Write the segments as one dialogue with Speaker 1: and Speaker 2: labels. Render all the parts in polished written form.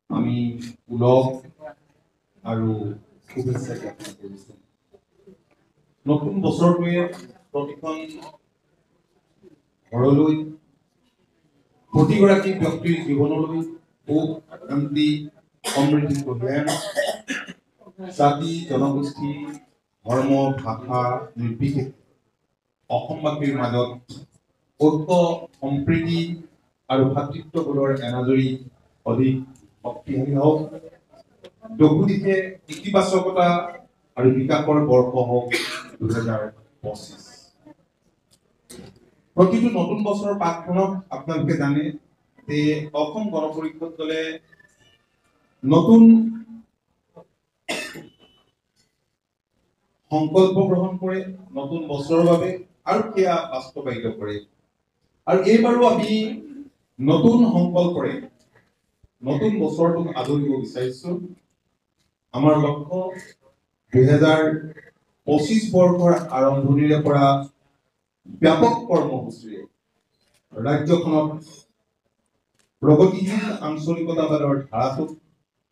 Speaker 1: আমি উলগ আৰু শুভেচ্ছা জ্ঞাপন কৰিছো। নতুন বছৰটোৱে প্ৰতিখন ঘৰলৈ প্ৰতিগৰাকী ব্যক্তিৰ জীৱনলৈ সুখ শান্তি সমৃদ্ধি কঢ়িয়াই আনে। জাতি জনগোষ্ঠী ধৰ্ম ভাষা নিৰ্বিশেষে অসমবাসীৰ মাজত ঐক্য সম্প্ৰীতি আৰু ভাতৃত্ববোধৰ এনাজৰী অধিক শক্তিশালী হওক। দোষোদিশে ইতিবাচকতা আৰু বিকাশৰ বৰ্ষ হওক 2025। প্ৰতিটো নতুন বছৰৰ পাঠখনক আপোনালোকে জানে যে অসম গণ পৰিষদ দলে নতুন সংকল্প গ্ৰহণ কৰে নতুন বছৰৰ বাবে আৰু সেয়া বাস্তৱায়িত কৰে। আৰু এইবাৰো আমি নতুন সংকল্পৰে নতুন বছৰটোক আদৰিব বিচাৰিছো। আমাৰ লক্ষ্য 2025 বৰ্ষৰ আৰম্ভণিৰে পৰা ব্যাপক কৰ্মসূচীৰে ৰাজ্যখনত প্ৰগতিশীল আঞ্চলিকতাবাদৰ ধাৰাটোক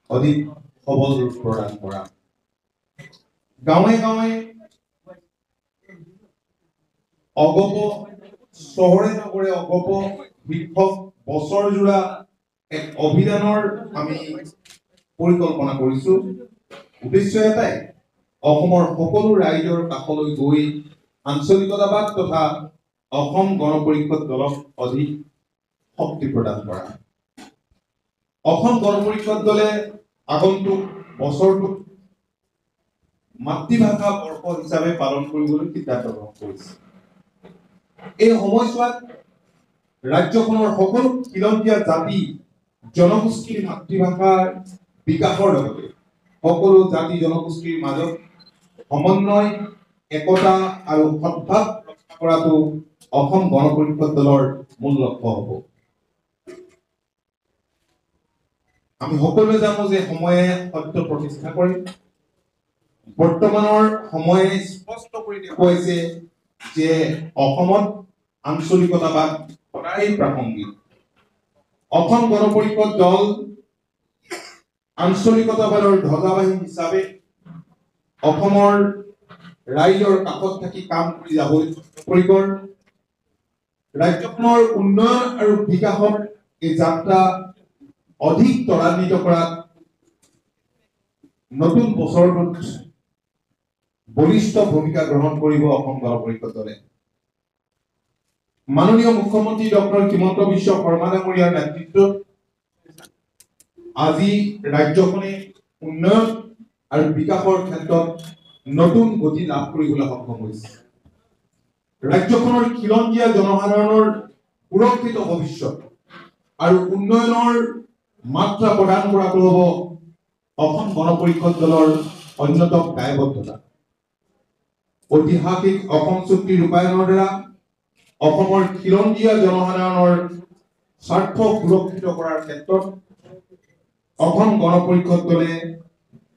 Speaker 1: অধিক সবল ৰূপ প্ৰদান কৰা। গাঁৱে গাঁৱে অগপ চহৰে নগৰে অগপ শিক্ষক বছৰজোৰা এক অভিযানৰ আমি পৰিকল্পনা কৰিছো। উদ্দেশ্য এটাই অসমৰ সকলো ৰাইজৰ কাষলৈ গৈ আঞ্চলিকতাবাদ তথা অসম গণ পৰিষদ দলক অধিক শক্তি প্ৰদান কৰা। অসম গণ পৰিষদ দলে আগন্তুক বছৰটোত মাতৃভাষা বৰ্ষ হিচাপে পালন কৰিবলৈ সিদ্ধান্ত গ্ৰহণ কৰিছে। এই সময়ছোৱাত ৰাজ্যখনৰ সকলো খিলঞ্জীয়া জাতি জনগোষ্ঠীৰ মাতৃভাষাৰ বিকাশৰ লগতে সকলো জাতি জনগোষ্ঠীৰ মাজত সমন্বয় একতা আৰু সদ্ভাৱ ৰক্ষা কৰাটো অসম গণ পৰিষদ দলৰ মূল লক্ষ্য হ'ব। আমি সকলোৱে জানো যে সময়ে সত্য প্ৰতিষ্ঠা কৰে। বৰ্তমানৰ সময়ে স্পষ্ট কৰি দেখুৱাইছে যে অসমত আঞ্চলিকতাবাদ সদায় প্ৰাসংগিক। অসম গণ পৰিষদ দল আঞ্চলিকতাবাদৰ ধ্বজাবাহী হিচাপে অসমৰ ৰাইজৰ কাষত থাকি কাম কৰি যাবলৈ পৰিকৰ। ৰাজ্যখনৰ উন্নয়ন আৰু বিকাশৰ এই যাত্ৰা অধিক ত্বৰান্বিত কৰাত নতুন বছৰটোত বলিষ্ঠ ভূমিকা গ্ৰহণ কৰিব অসম গণ পৰিষদ দলে। মাননীয় মুখ্যমন্ত্ৰী ডক্টৰ হিমন্ত বিশ্ব শৰ্মা ডাঙৰীয়াৰ নেতৃত্বত আজি ৰাজ্যখনে উন্নয়ন আৰু বিকাশৰ ক্ষেত্ৰত নতুন গতি লাভ কৰিবলৈ সক্ষম হৈছে। ৰাজ্যখনৰ খিলঞ্জীয়া জনসাধাৰণৰ সুৰক্ষিত ভৱিষ্যত আৰু উন্নয়নৰ মাত্ৰা প্ৰদান কৰাটো হ'ব অসম গণ পৰিষদ দলৰ অন্যতম দায়বদ্ধতা। ঐতিহাসিক অসম চুক্তি ৰূপায়ণৰ দ্বাৰা অসমৰ খিলঞ্জীয়া জনসাধাৰণৰ স্বাৰ্থ সুৰক্ষিত কৰাৰ ক্ষেত্ৰত অসম গণ পৰিষদ দলে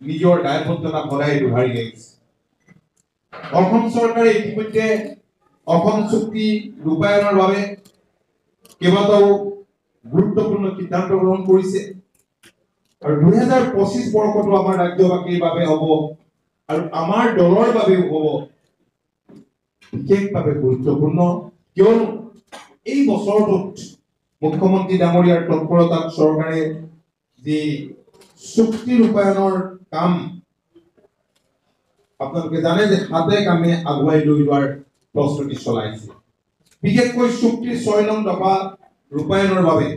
Speaker 1: নিজৰ দায়বদ্ধতা সদায় দোহাৰি আহিছে। অসম চৰকাৰে ইতিমধ্যে অসম চুক্তি ৰূপায়ণৰ বাবে কেইবাটাও গুৰুত্বপূৰ্ণ সিদ্ধান্ত গ্ৰহণ কৰিছে। আৰু 2025 বৰ্ষটো আমাৰ ৰাজ্যবাসীৰ বাবে হ'ব আৰু আমাৰ দলৰ বাবেও হ'ব বিশেষভাৱে গুৰুত্বপূৰ্ণ। কিয়নো এই বছৰটোত মুখ্যমন্ত্ৰী ডাঙৰীয়াৰ তৎপৰতাত চৰকাৰে যি চুক্তি ৰূপায়ণৰ কাম আপোনালোকে জানে যে হাতে কামে আগুৱাই লৈ যোৱাৰ প্ৰস্তুতি চলাইছে। বিশেষকৈ চুক্তিৰ 6 নং দফা ৰূপায়ণৰ বাবে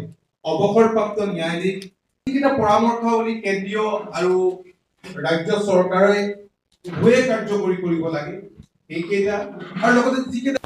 Speaker 1: অৱসৰপ্ৰাপ্ত ন্যায়াধীশ যিকেইটা পৰামৰ্শাৱলী কেন্দ্ৰীয় আৰু ৰাজ্য চৰকাৰে উভয়ে কাৰ্যকৰী কৰিব লাগে সেইকেইটা আৰু লগতে যিকেইটা